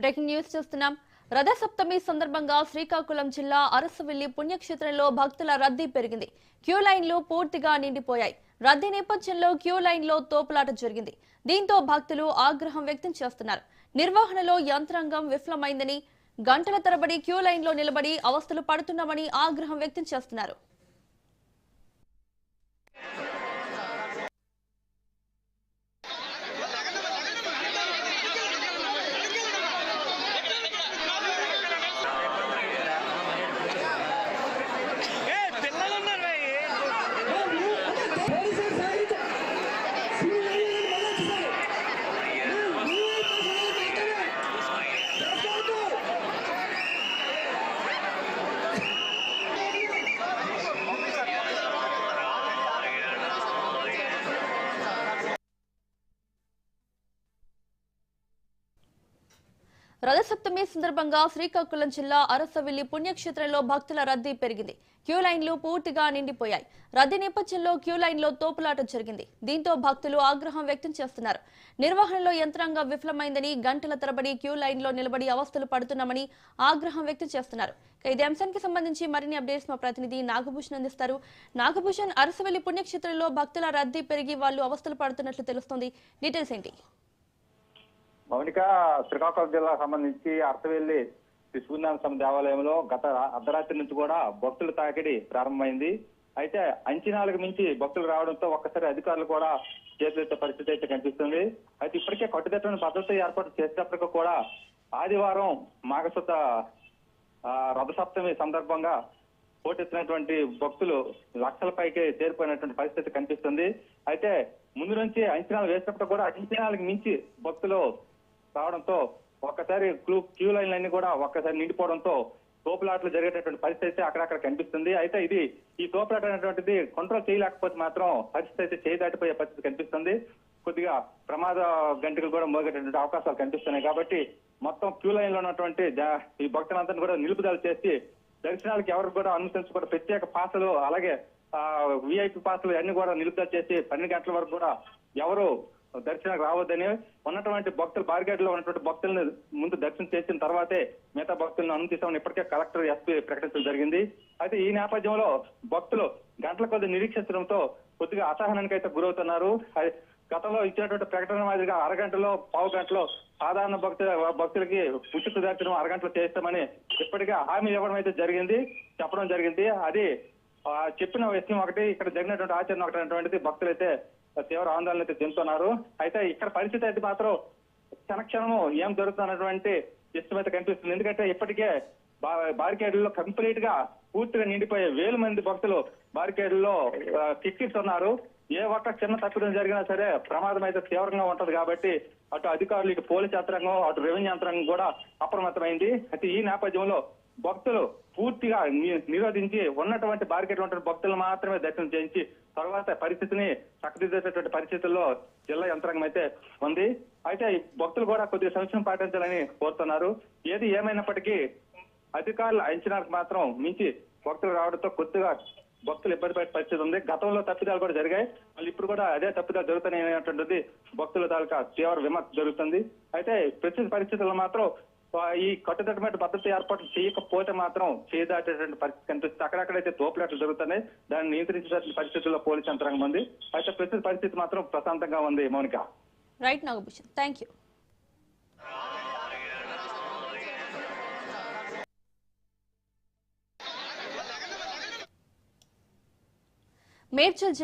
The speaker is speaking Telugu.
బ్రేకింగ్ న్యూస్ చూస్తున్నాం. రథసప్తమి సందర్భంగా శ్రీకాకుళం జిల్లా అరసవిల్లి పుణ్యక్షేత్రంలో భక్తుల రద్దీ పెరిగింది. క్యూ లైన్లు పూర్తిగా నిండిపోయాయి. రద్దీ నేపథ్యంలో క్యూ లైన్లో తోపులాట జరిగింది. దీంతో భక్తులు ఆగ్రహం వ్యక్తం చేస్తున్నారు. నిర్వహణలో యంత్రాంగం విఫలమైందని, గంటల తరబడి క్యూ లైన్లో నిలబడి అవస్థలు పడుతున్నామని ఆగ్రహం వ్యక్తం చేస్తున్నారు. రథసప్తమి సందర్భంగా శ్రీకాకుళం జిల్లా అరసవిల్లి పుణ్యక్షేత్రంలో భక్తుల రద్దీ పెరిగింది. క్యూ లైన్లు పూర్తిగా నిండిపోయాయి. రద్దీ నేపథ్యంలో క్యూ లైన్లో తోపులాట జరిగింది. దీంతో భక్తులు ఆగ్రహం వ్యక్తం చేస్తున్నారు. నిర్వహణలో యంత్రాంగం విఫలమైందని, గంటల తరబడి క్యూ లైన్లో నిలబడి అవస్థలు పడుతున్నామని ఆగ్రహం వ్యక్తం చేస్తున్నారు. ఇదే అంశానికి సంబంధించి మరిన్ని అప్డేట్స్ మా ప్రతినిధి నాగభూషణ్ అందిస్తారు. నాగభూషణ్, అరసవిల్లి పుణ్యక్షేత్రంలో భక్తుల రద్దీ పెరిగి వాళ్ళు అవస్థలు పడుతున్నట్లు తెలుస్తోంది. డీటెయిల్స్ ఏంటి? మౌనిక, శ్రీకాకుళం జిల్లాకు సంబంధించి అరసవిల్లి శ్రీ సూర్యనారాయణ స్వామి దేవాలయంలో గత అర్ధరాత్రి నుంచి కూడా భక్తుల తాకిడి ప్రారంభమైంది. అయితే అంచనాలకు మించి భక్తులు రావడంతో ఒక్కసారి అధికారులు కూడా చేతులెత్తే పరిస్థితి అయితే కనిపిస్తుంది. అయితే ఇప్పటికే కట్టుదిట్టమైన భద్రత ఏర్పాటు చేసేటప్పటికీ కూడా ఆదివారం మాఘశుద్ధ రథసప్తమి సందర్భంగా పోటెత్తినటువంటి భక్తులు లక్షల పైకి చేరిపోయినటువంటి పరిస్థితి కనిపిస్తుంది. అయితే ముందు నుంచి అంచనాలు వేసినప్పుడు కూడా అంచనాలకు మించి భక్తులు రావడంతో ఒక్కసారి క్యూ లైన్లన్నీ కూడా ఒక్కసారి నిండిపోవడంతో తోపులాట్లు జరిగేటటువంటి పరిస్థితి అయితే అక్కడక్కడ కనిపిస్తుంది. అయితే ఈ తోపులాట అనేటువంటిది కంట్రోల్ చేయలేకపోతే మాత్రం పరిస్థితి అయితే చేయి దాటిపోయే పరిస్థితి కనిపిస్తుంది. కొద్దిగా ప్రమాద గంటలు కూడా మోగేటటువంటి అవకాశాలు కనిపిస్తున్నాయి. కాబట్టి మొత్తం క్యూ లైన్ లో ఉన్నటువంటి ఈ భక్తులందరినీ కూడా నిలుపుదల చేసి దర్శనాలకు ఎవరికి కూడా అనుమతించకుండా ప్రత్యేక పాసులు, అలాగే విఐపి పాసులు అన్ని కూడా నిలుపుదల చేసి 12 గంటల వరకు కూడా ఎవరు దర్శనానికి రావద్దని, ఉన్నటువంటి భక్తులు బారిగేట్ లో ఉన్నటువంటి భక్తులను ముందు దర్శనం చేసిన తర్వాతే మిగతా భక్తులను అనుమతిస్తామని ఇప్పటికే కలెక్టర్, ఎస్పీ ప్రకటించడం జరిగింది. అయితే ఈ నేపథ్యంలో భక్తులు గంటల కొద్ది నిరీక్షించడంతో కొద్దిగా అసహనానికి అయితే గురవుతున్నారు. గతంలో ఇచ్చినటువంటి ప్రకటన మాదిరిగా అరగంటలో, పావు గంటలో సాధారణ భక్తులకి ఉచిత దర్శనం అరగంటలో చేస్తామని ఇప్పటికే హామీ ఇవ్వడం అయితే చెప్పడం జరిగింది. అది చెప్పిన విషయం ఒకటి, ఇక్కడ జరిగినటువంటి ఆచరణ ఒకటి అనేటువంటిది భక్తులు అయితే తీవ్ర ఆందోళన అయితే చెందుతున్నారు. అయితే ఇక్కడ పరిస్థితి అయితే మాత్రం క్షణక్షణము ఏం జరుగుతున్నటువంటి ఇష్టం అయితే కనిపిస్తుంది. ఎందుకంటే ఇప్పటికే బారికేడ్లలో కంప్లీట్ గా పూర్తిగా నిండిపోయే 1000 మంది భక్తులు బారికేడ్లలో కిక్కిస్తున్నారు. ఏ ఒక్క చిన్న తప్పిదం జరిగినా సరే ప్రమాదం అయితే తీవ్రంగా ఉంటది. కాబట్టి అటు అధికారులు, ఇటు పోలీస్ యంత్రాంగం, అటు రెవెన్యూ యంత్రాంగం కూడా అప్రమత్తమైంది. అయితే ఈ నేపథ్యంలో భక్తులు పూర్తిగా నిరోధించి ఉన్నటువంటి బారికేడ్లు ఉన్న భక్తులు మాత్రమే దర్శనం చేయించి తర్వాత పరిస్థితిని చక్కదిద్దేటటువంటి పరిస్థితుల్లో జిల్లా యంత్రాంగం అయితే ఉంది. అయితే భక్తులు కూడా కొద్దిగా సంక్షేమం పాటించాలని కోరుతున్నారు. ఏది ఏమైనప్పటికీ అధికారుల అంచనాలకు మాత్రం మించి భక్తులు రావడంతో కొద్దిగా భక్తులు ఇబ్బంది పడే పరిస్థితి ఉంది. గతంలో తప్పిదాలు కూడా జరిగాయి, మళ్ళీ ఇప్పుడు కూడా అదే తప్పిదాలు జరుగుతున్నాయనేటువంటిది భక్తుల తాలూకా తీవ్ర విమర్శ జరుగుతుంది. అయితే ప్రస్తుత పరిస్థితుల్లో మాత్రం ఈ కట్టుదిట్టమైన భద్రత ఏర్పాటు చేయకపోతే మాత్రం చేయదాటేటువంటి పరిస్థితి కనిపిస్తుంది. అక్కడక్కడైతే తోపులాట్లు జరుగుతున్నాయి. దాన్ని నియంత్రించేటువంటి పరిస్థితుల్లో పోలీస్ యంత్రాంగం ఉంది. అయితే ప్రస్తుత పరిస్థితి మాత్రం ప్రశాంతంగా ఉంది. Mounika. Right Nagabhushan, thank you. Medchal